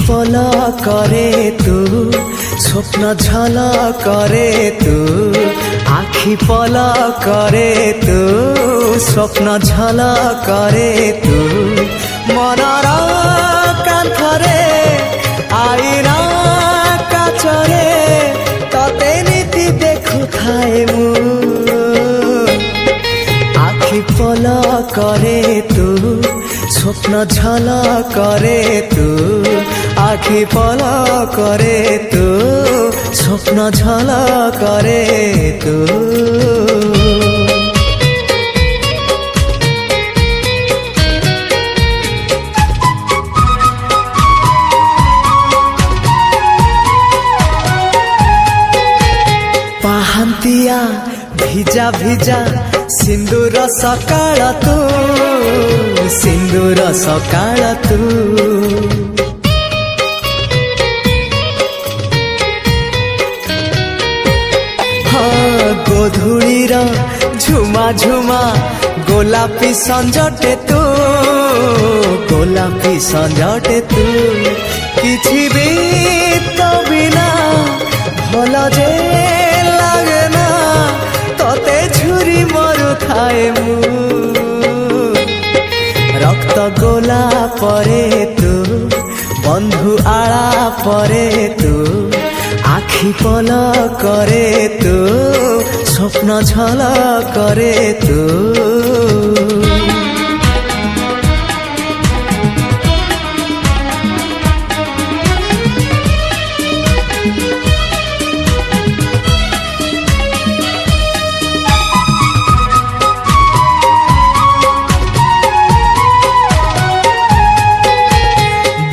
পল করে তু স্বপ্ন ঝল করে তু আখি পল করে তু স্বপ্ন ঝল করে তু মনর কান্থরে আইনা কাচরে ততে নীতি দেখু থায়ে মু আখি পল করে তু স্বপ্ন ঝল করে তু আখি পল করে তু স্বপ্ন ঝল করে তু ପାହାନ୍ତିଆ ଭିଜା ଭିଜା ସିନ୍ଦୁର ସକାଳ ତୁ ସିନ୍ଦୁର ସକାଳ ତୁ ଗୋଧୂଳିର ଝୁମା ଝୁମା ଗୋଲାପୀ ସଞ୍ଜଟେ ତୁ ଗୋଲାପୀ ସଞ୍ଜଟେ ତୁ କିଛି ବି ତ ବିନା ଭଲ ଯେ লাগে না ততে ঝুরি মরু খায়ে মু রক্ত গোলা পরে তু বন্ধু আড়া পরে তু আখি পল করে তু স্বপ্ন ঝল করে তু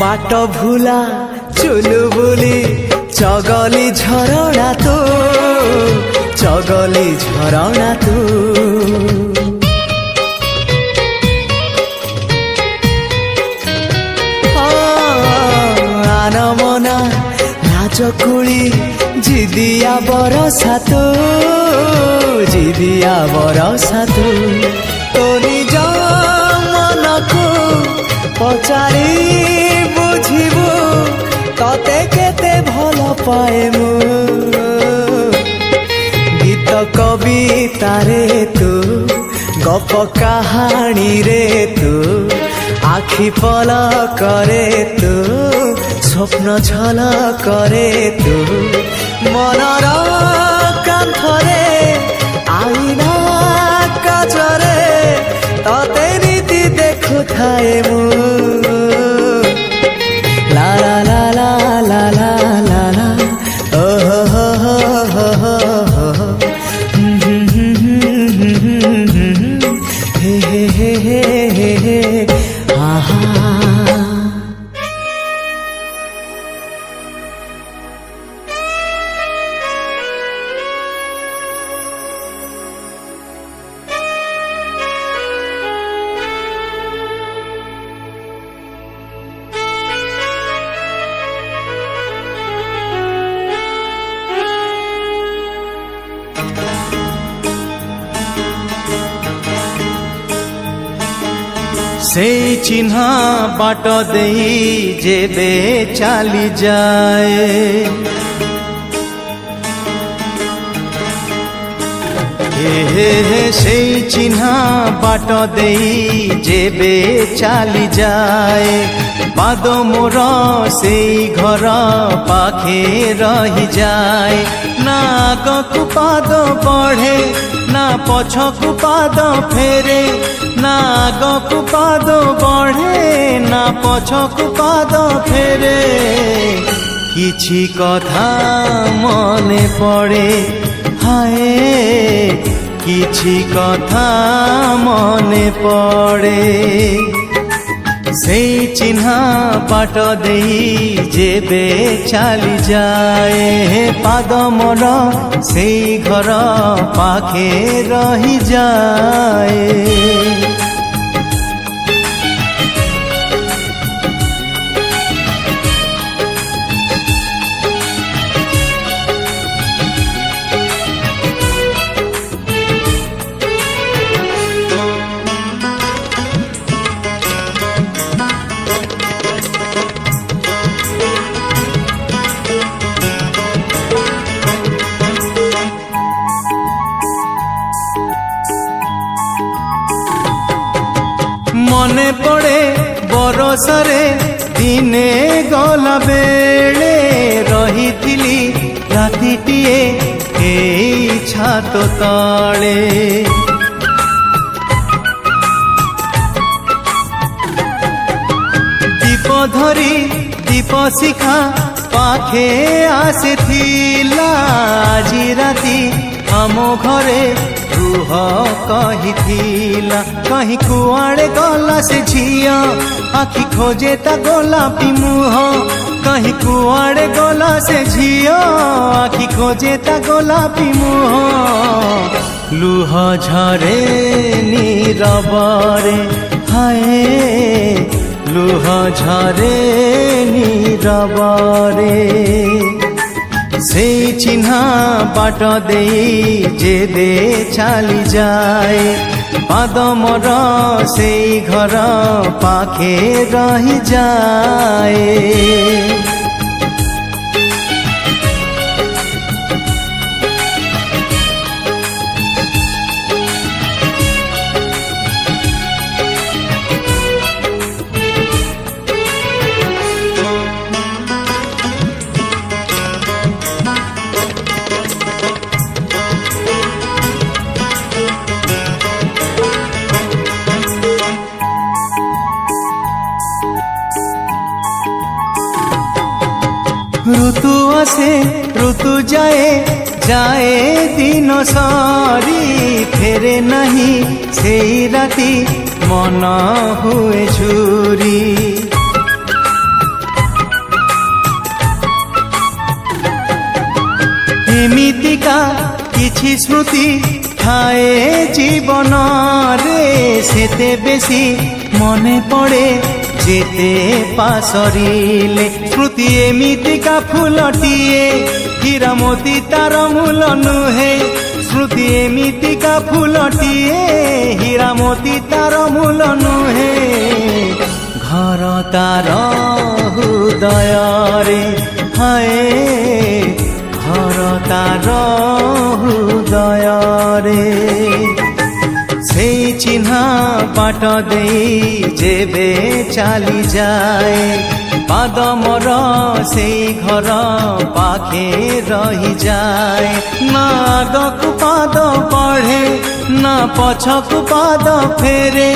বাট ভুলা চুলু বুলি চগলি ঝরଣା তু চগলি ঝরଣା তু আনমনা রাজকুলি জিদিয়া বরসা তু জিদিয়া বরসা তু তো নিজ মনকু পচারি বুঝিবু ততে কেতে ভাল পায়ে মু গীত কবিতারে তু গপ কাহানি রে তু আখি পল করে তু স্বপ্ন ঝল করে তু মনর কান্থরে আইনা কাচরে ততে নীতি দেখু থায়ে মু লা লা লা লা লা লা লা লা ও হো হো হো হো হো হে হে হে হে হে হে আহা সেই চিহ্না বাট দেই যেবে চালি যায় সেই চিহ্না বাট দেই যেবে চালি যায় পাদ মোর সেই ঘর পাখে রহি যায় না আগকু পাদ বঢ়ে না পছকু পাদ ফেরে না আগকু পাদ বঢ়ে না পছকু পাদ ফেরে কিছু কথা মনে পড়ে হায় কিছু কথা মনে পড়ে সেই চিহ্না বাট দেই যেবে চালি যায় পাদ মোর সেই ঘর পাখে রহি যায় ଭରସାରେ ଦିନେ ଗଲା ବେଳେ ରହିଥିଲି ରାତିଟିଏ ଏଇ ଛାତ ତଳେ। ଦୀପ ଧରି ଦୀପ ଶିଖା ପାଖେ ଆସିଥିଲା ଆଜି ରାତି ଆମ ଘରେ ରୁହ କହିଥିଲା। କହିଁ କୁଆଡ଼େ ଗଲା ସେ ଝିଅ ଆଖି ଖୋଜେ ତା ଗୋଲାପୀ ମୁହଁ। କହିଁ କୁଆଡ଼େ ଗଲା ସେ ଝିଅ ଆଖି ଖୋଜେ ତା ଗୋଲାପୀ ମୁହଁ। ଲୁହ ଝରେ ନୀରବରେ ହାଏ ଲୁହ ଝରେ ନୀରବରେ। ସେଇ ଚିହ୍ନା ବାଟ ଦେଇ ଯେବେ ଚାଲିଯାଏ ପାଦ ମୋର ସେଇ ଘର ପାଖେ ରହିଯାଏ। ঋতু আসে ঋতু যায় যায় দিন সরি ফেরে নাহি সেই রাতি মন হুয়ে ঝুরি। এমিতিকা কিছু স্মৃতি ঠায়ে জীবনরে সেতে বেশি মনে পড়ে যেতে পাশরিলে। স্মৃতি এমিতিকা ফুলটিয়ে হীরা মোতি তার মূল নুহে। স্মৃতি এমিতিকা ফুলটিয়ে হীরা মোতি তার মূল নুহে। ঘর তার হৃদୟରେ হায় ঘর তার হৃদୟରେ। সেই চিহ্না বাট দেই যেবে চালি যায় পাদ মোর সেই ঘর পাখে রহিযায়। না আগকু পাদ বঢ়ে না পছকু পাদ ফেরে।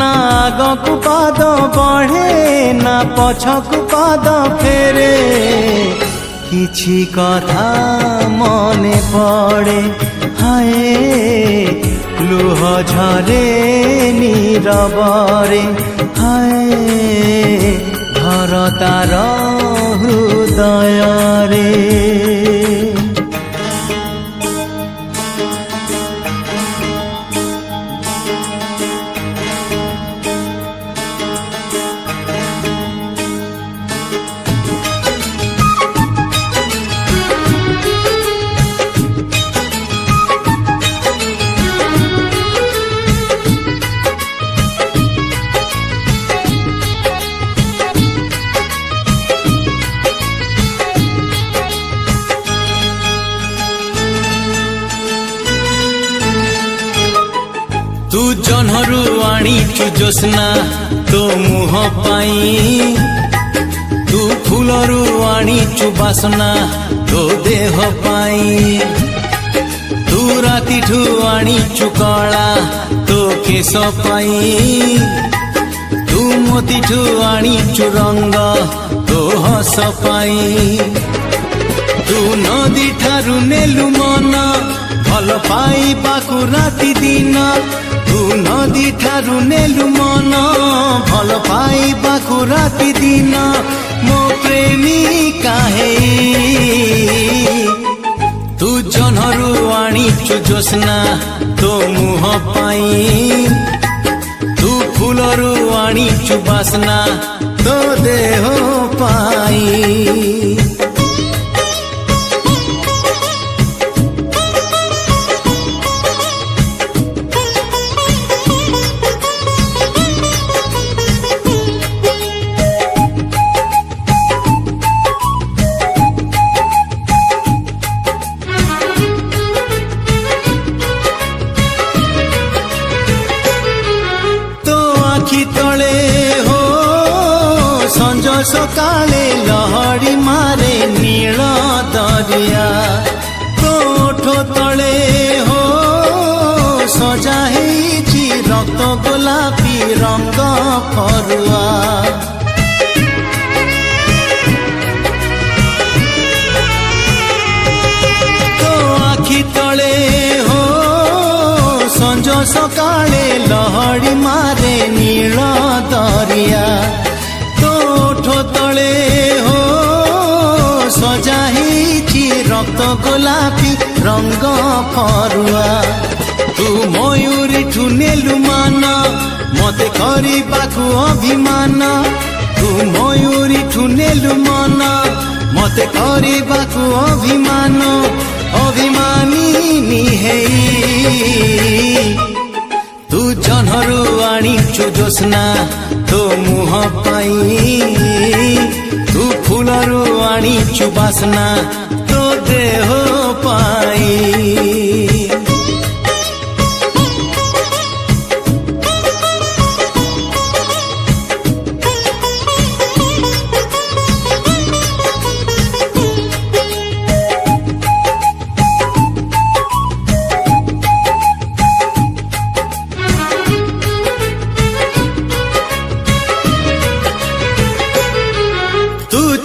না আগকু পাদ বঢ়ে না পছকু পাদ ফেরে। কিছু কথা মনে পড়ে হায় লুহ ঝরে নীরବରେ হায় ঘর তার হৃদୟରେ। तू जन्हरु आनीचु जोस्ना तो मुह पाई। तू फूलरु आनीचु बासना तो देह पाई। तू रातिठु आनीचु कला तो केश पाई। तू मोतीठु आनीचु रंग तो हस पाई। तू नदी ठारु नेलु मन भल पाइबाकु राति दिन। तू नदी ठारु नेलु मन भल पाइबाकु राति दिन। मो प्रेमिका हे तू जन्हरु आनीचु जोस्ना तो मुह पाई। तू फूलरु आनीचु बासना तो देह पाई। ସକାଳେ ଲହଡ଼ି ମାରେ ନୀଳ ଦରିଆ ତୋ ଓଠ ତଳେ ହୋ ସଜା ହେଇଛି ରକ୍ତ ଗୋଲାପୀ ରଙ୍ଗ ଫରୁଆ ତୋ ଆଖି ତଳେ ହୋ ସଞ୍ଜ ସକାଳେ ଲହଡ଼ି ମାରେ ନୀଳ ଦରିଆ ତୋ ଓଠ ତଳେ ହୋ ସଜା ହେଇଛି ରକ୍ତ ଗୋଲାପୀ ରଙ୍ଗ ଫରୁଆ ତୁ ମୟୂରୀଠୁ ନେଲୁ ମାନ ମତେ କରିବାକୁ ଅଭିମାନ ତୁ ମୟୂରୀଠୁ ନେଲୁ ମନ ମତେ କରିବାକୁ ଅଭିମାନ ଅଭିମାନିନୀ ହେଇ ତୁ ଜହ୍ନରୁ ଆଣିଛୁ ଜ୍ୟୋତ୍ସ୍ନା ତୋ ମୁହଁ ପାଇଁ ତୁ ଫୁଲରୁ ଆଣିଛୁ ବାସ୍ନା ତୋ ଦେହ ପାଇଁ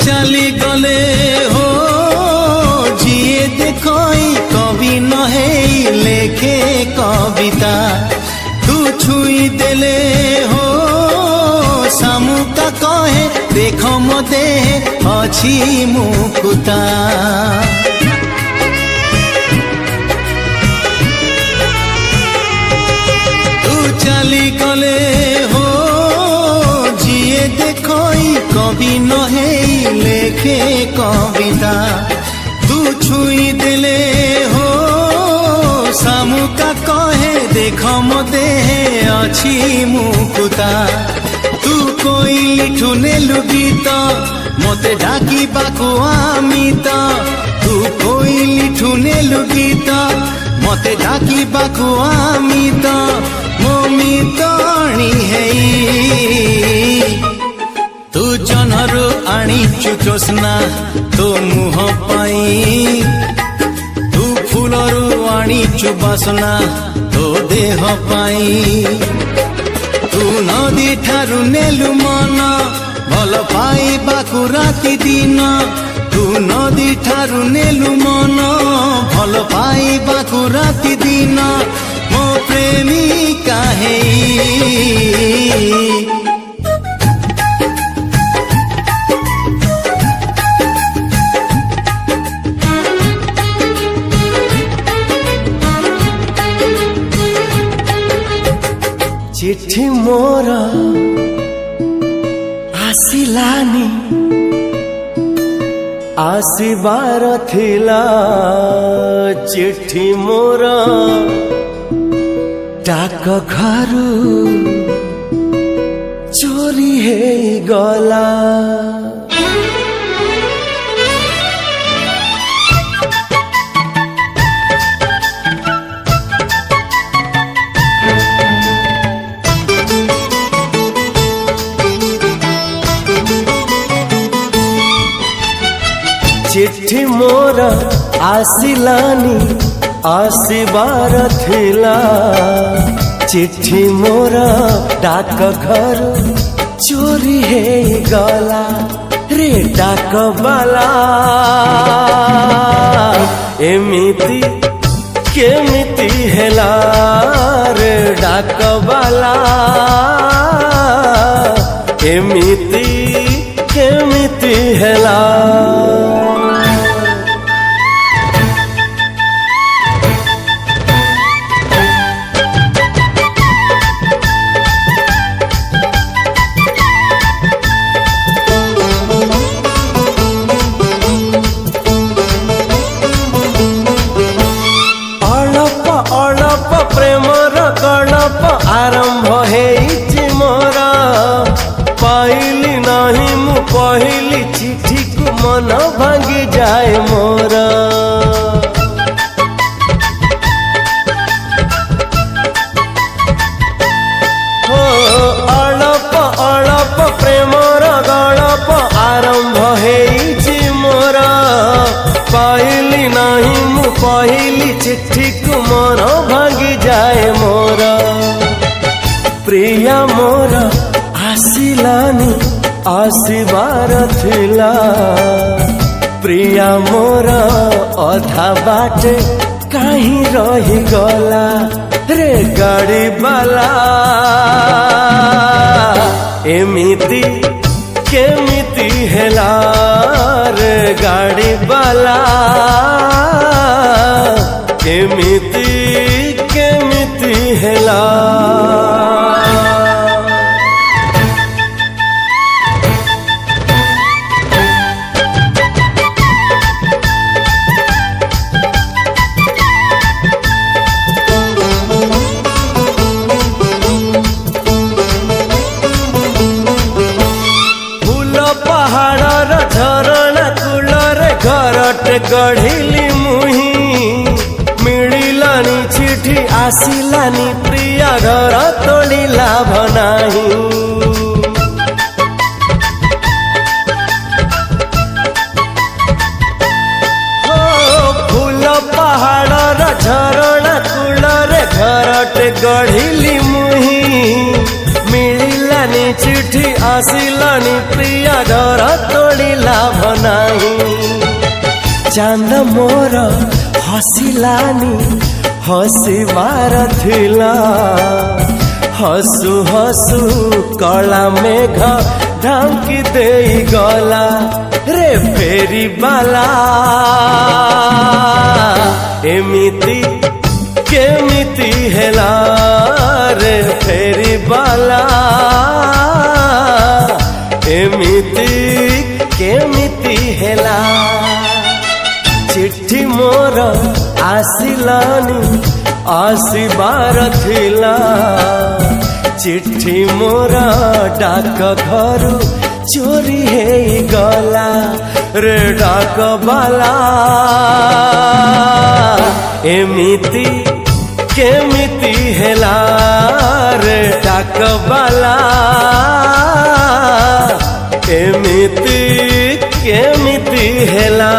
चली गले हो जिए देखई कवि नहे लेखे कविता तू छुई देले हो सामुका कहे देख मो देह अछि मुकुता तू चली गले हो जिए देखई कवि नहे लेखे कविता तू छुई देले हो सामुका कहे देख मो देह अछि मुकुता तू कोइलिठु नेलु गीत मते डाकिबाकु आमित तू कोइलिठु नेलु गीत मते डाकिबाकु आमित मो मितणी हेई तू जह्नरू आनिछु ଜ୍ୟୋତ୍ସ୍ନା ତୋ ମୁହଁ ପାଇଁ ତୁ ଫୁଲରୁ ଆଣିଛୁ ବାସ୍ନା ତୋ ଦେହ ପାଇଁ ତୁ ନଦୀ ଠାରୁ ନେଲୁ ମନ ଭଲ ପାଇବାକୁ ରାତି ଦିନ ତୁ ନଦୀ ଠାରୁ ନେଲୁ ମନ ଭଲ ପାଇବାକୁ ରାତି ଦିନ ମୋ ପ୍ରେମିକା ହେଇ चिट्ठी मोर आसिलानी आसिबार थिला चिट्ठी मोर डाक घरु चोरी हे गला चिट्ठी मोर आसिलानी आसिबार थिला चिट्ठी मोर डाक घर चोरी हे गला रे डाक बाला एमिति केमिति हेला रे डाक बाला एमिति केमिति हेला प्रेमर गणप आरंभ हेइछि मोरा पाइली नाही मु पहिली चिठी को मन पहली चिट्ठी को मन भांगी जाए मोर प्रिया मोर आसिलानी आसिबार थिला प्रिया मोर अधा बाटे कहीं रही गला रे गाड़ी बाला एमिति केमिति हेला रे गाड़ी बाला केमिति केमिति हेला घरटे गढ़िली मुही मिलिलानी चिठी आसिलानी प्रिया घर तोड़ी लाभ नाही हो फूल पहाड़ झरणा कूलरे घरटे गढ़िली मुही मिलिलानी चिठी आसिलानी प्रिया घर तोड़ी लाभ नाही चांद मोर हसिलानी हसिबार थिला हसु हसु कला मेघ ढांकी दे गला रे फेरी बाला एमिति केमिति हेला रे फेरी बाला एमिति केमिति हेला चिट्ठी मोर आसिलानी आसिबार थिला चिट्ठी मोर डाक घर चोरी हे गला रे डाक बाला एमिति केमिति हेला रे डाक बाला एमिति केमिति हेला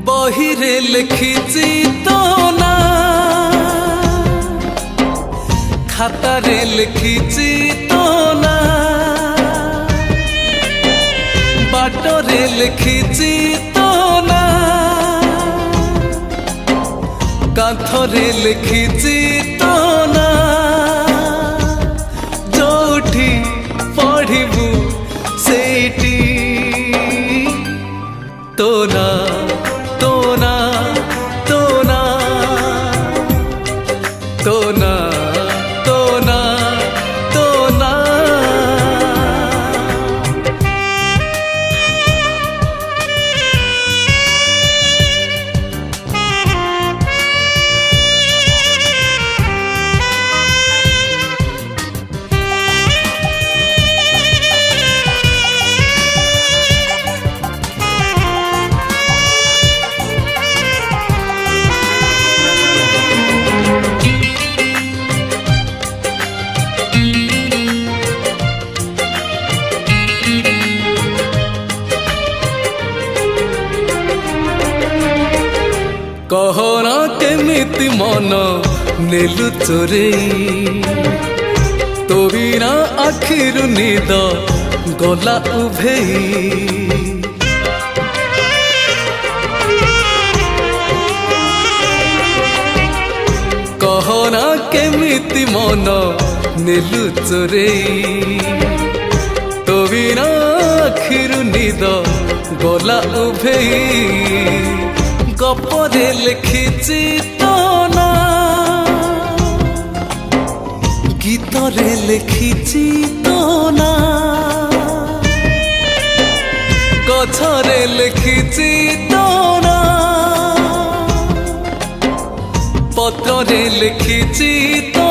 बहिरे लिखिची तो ना खातारे लिखिची तो ना बाटरे लिखिची तो ना कांथरे लिखिची तो ना जोठी पढ़िबू सेठी तो ना कहना केमिति मन नेलु चोरेई तो बिना आखिरु निद गला उभेई कहना केमिति मन नेलु चोरेई तो बिना आखिरु निद गला उभेई गपरे लिखिछि तो ना गीतरे लिखिछि तो ना कथरे लिखिछि तो ना पत्रे लिखिछि तो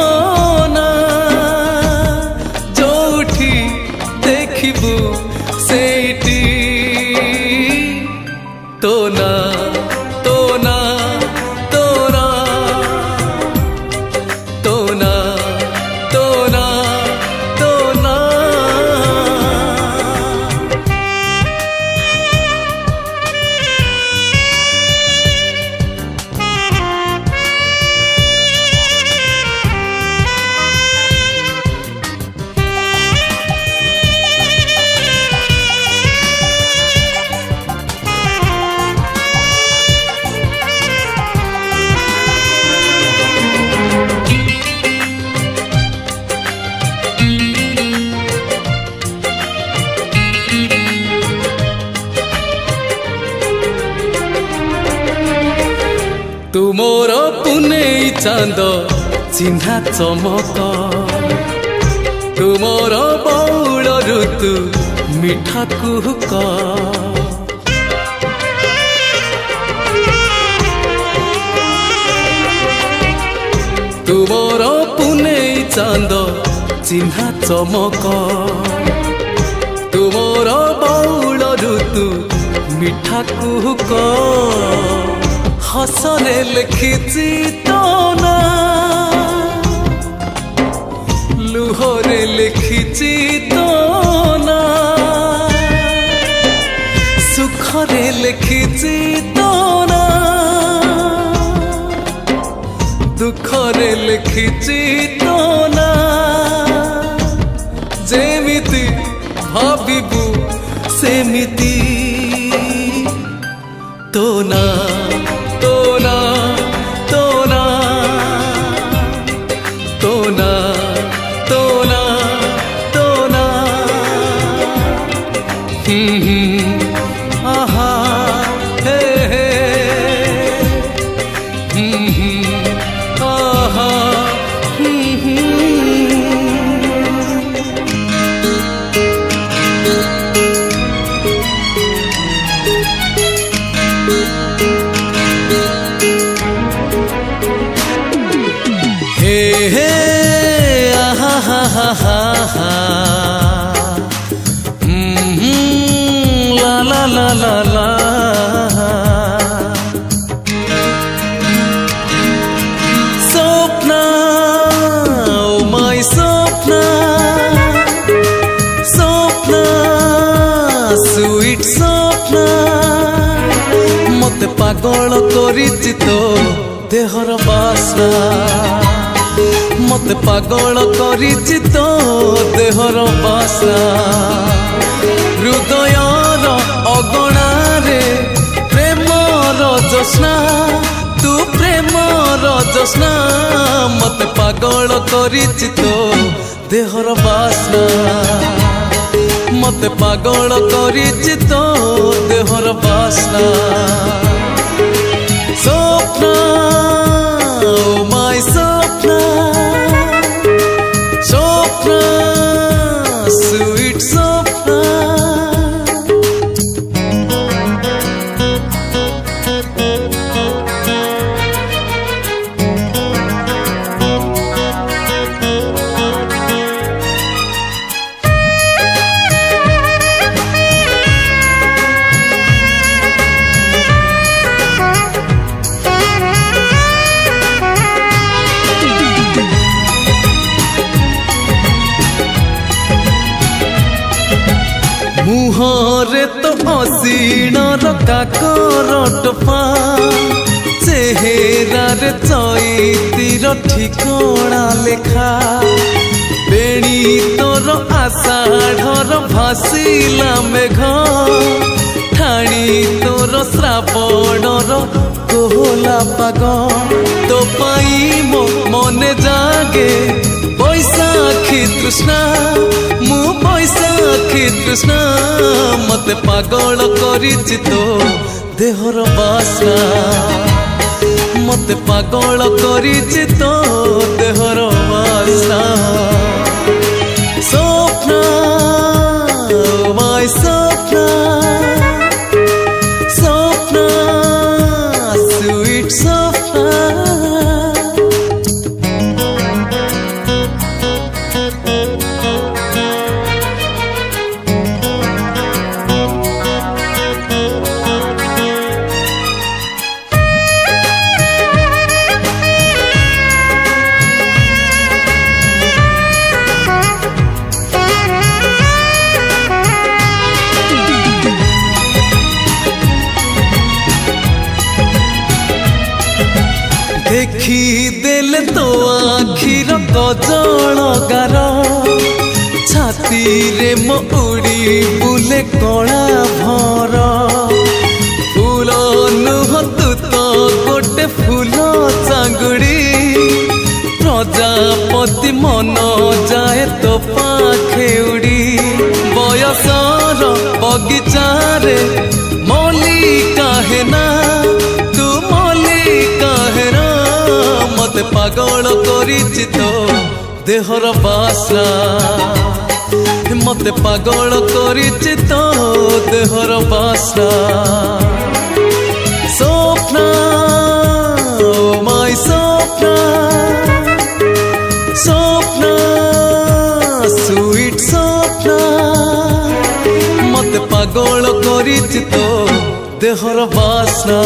ना जोठी देखिबु सेठी तो ना तो ना तो ना तो ना तो ना तो ना तुमोर पुनेई चांद चिन्हा चमक तुमोर बौल ऋतु मिठा कुहुक तुमोर पुनेई चांद चिन्हा चमक तुमोर बौल ऋतु मिठा कुहुक हसरे लिखिछि तो ना लुहरे लिखिछि तो ना सुखरे लिखिछि तो ना दुखरे लिखिछि तो ना जेमिति भाबिबु सेमिति तो ना तो ना तो ना तो ना तो ना तो ना आहा हे हे आहा la la la la Sopna, oh my Sopna Sopna, sweet Sopna मते पागल करिछि तो देहर बासना मते पागल करिछि तो देहर बासना हृदयर अगणारे प्रेमर जोस्ना तू प्रेमर जोस्ना मते पागल करिछि तो देहर बासना मते पागल करिछि तो देहर बासना Sopna, oh my Sopna Sopna, sweet Sopna मुहरे तो असीणर काकर टोपा चेहेरारे चैतिर ठिकଣା लेखा बेणी तोर आषाढ़र भासिला मेघ ठाणी तोर श्रावणर कोहला पाग तो पाई मो मने जागे बैसाखी तृष्णा मु बैसाखी तृष्णा मते पागल करिछि तो देहर बासना मते पागल करिछि तो देहर बासना स्वप्न माय स्वप्न स्वप्न स्वीट स्वप्न देखी देले तो आखिर कजल गार छाती रे मो उड़ी बुले कणा भर फूल नुह तू तो गोटे फूल चांगुड़ी प्रजापति मन जाए तो पाखे उड़ी बयसर बगीचारे मल्लिका है ना तू मल्लिका है ना मते पागल करिछि तो देहर बासना मते पागल करिछि तो देहर बासना स्वप्न माय स्वप्न स्वप्न स्वीट स्वप्न मते पागल करिछि तो देहर बासना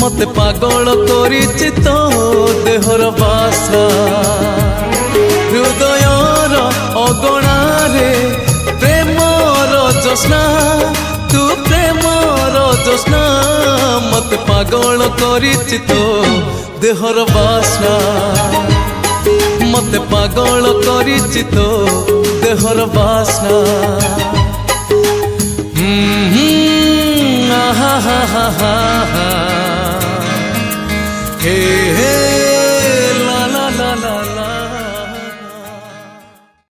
मते पागल करिछि तो देहर बासना हृदयर अगणारे प्रेमर जोस्ना तू प्रेमर जोस्ना मते पागल करिछि तो देहर बासना मते पागल करिछि तो देहर बासना हा हा हा हा